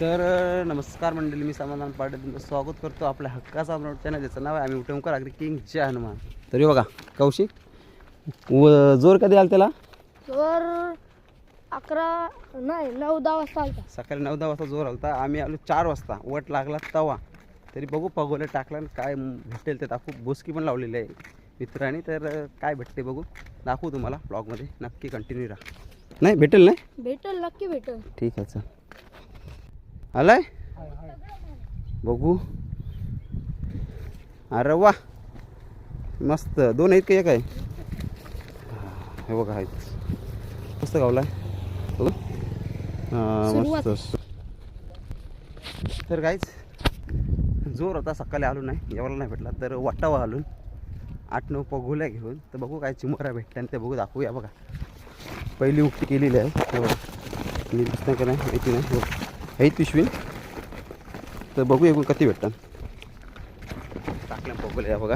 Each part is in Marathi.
तर नमस्कार मंडळी, मी समाधान पाटील तुमचं स्वागत करतो आपल्या हक्काचा अपलोड चॅनल. ज्याचं नाव आहे आम्ही उठमकर आगरी किंग जय हनुमान. तरी बघा कौशिक जोर कधी आला त्याला? जोर 9-10 वाजता आलता. सकाळी 9-10 वाजता जोर आलता. आम्ही आलो 4 वाजता. वट लागला तवा. तरी बघू पगोले टाकला काय भेटेल ते दाखवू. बोसकी पण लावलेली आहे मित्रांनी. तर काय भेटते बघू, दाखवू तुम्हाला ब्लॉगमध्ये. नक्की कंटिन्यू राहा. नाही भेटेल? नाही भेटल, नक्की भेटल. ठीक आहे चल. आलाय बघू. अरे वा मस्त. 2 आहेत का एक आहे? हे बघा आहेत. मस्त गावला आहे बघू. मस्त. तर काहीच जोर होता, सकाळी आलो नाही, एवढा नाही भेटला. तर वाटावा घालून 8-9 पगोल्या घेऊन तर बघू काय चिमोऱ्या भेटतात आणि ते बघू दाखवूया. बघा पहिली उक्ती केलेली आहे. हे बघा मी दिसतं का नाही माहिती नाही. हे पिशवी तर बघू एकूण किती भेटतात. टाकल्या पगोल्या बघा.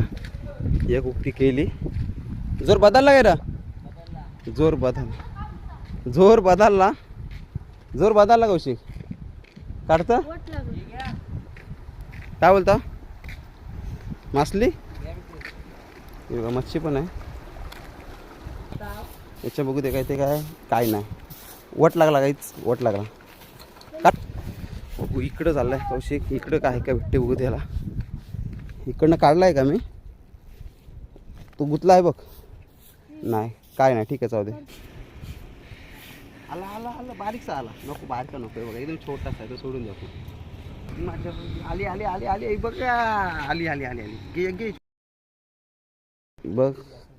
एक उक्ती केली. जोर बदलला काय रा? जोर बदलला कौशिक. काढतं काय बोलता? मासली बघा, मच्छी पण आहे याच्या. बघू दे काय ते काय नाही. वट लागला काहीच, वट लागला. काट बघू. इकडं चाललाय कौशिक. इकडं काय भेटते बघू त्याला. इकडनं काढलाय का मी? तो गुतला आहे बघ. नाही काय नाही. ठीक आहे जाऊ दे. आला बारीकसा आला. नको बारीक नको बघा, एकदम छोटासा आहे तो. सोडून द्या. आली बघा. आली घे बघ.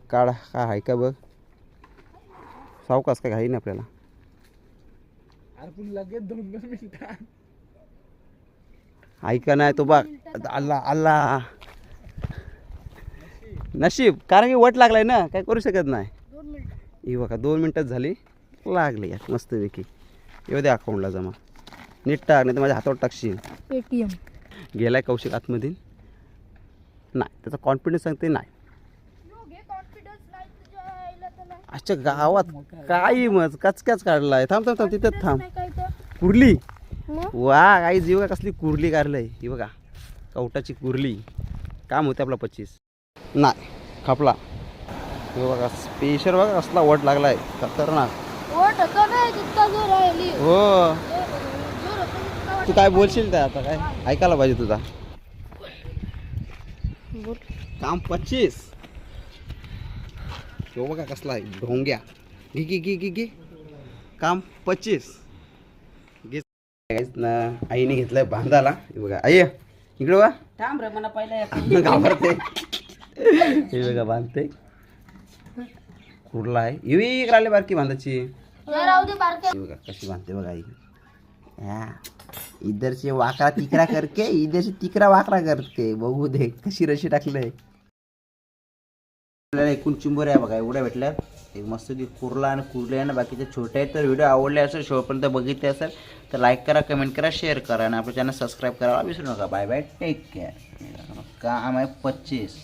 काढा काय आहे का बघ. सावकाश काय घाई नाही आपल्याला. लगेच 2 मिनिटात ऐका नाही तो बघ. आला नशीब, कारण की वट लागलाय ना, काय करू शकत नाही. 2 मिनिटं. ही बघा 2 मिनिटात झाली. लागली यार मस्तपैकी. येऊ दे अकाउंटला जमा. नीट टाक, नाही तर माझ्या हातावर टाकशील. पेटीएम गेलाय कौशिक आतमध्ये. नाही त्याचा कॉन्फिडन्स सांगते नाही. अच्छा गावात काही मग कचकच काढलाय. थांब तिथं थांब. कुर्ली वा काही जीव का कसली कुर्ली काढलंय. ही बघा कवटाची कुर्ली. काम होते आपला 25. नाही खपला. हे बघा स्पेशल बघा कसला वट लागलाय खतरनाक. हो तू काय बोलशील त्या आता? काय ऐकायला पाहिजे तुझा. काम 25. तो बघा कसला आहे ढोंग्या. घे काम 25 ना. आईने घेतलंय बांधाला. बघा आई इकडे बघा. थांब रे मला पहिला घाबरते. हे बघा बांधते. कुठला आहे इवी राहिले बारकी बांधाची. बघा कशी बांधते बघा आई. इधर से वाकरा तिकरा करके इधर से तिकरा वाकरा करते. बघू दे कशी रशी टाकलंय. एकूण चिंबोऱ्या बघा एवढ्या भेटल्या. एक मस्त ती कुर्ला आणि कुर्ले आणि बाकीचे छोटे आहेत. तर व्हिडिओ आवडले असेल, शेवटपर्यंत बघितले असेल तर लाईक करा, कमेंट करा, शेअर करा आणि आपल्या चॅनल सबस्क्राईब करायला विसरू नका. Bye bye, take care. काम आहे 25.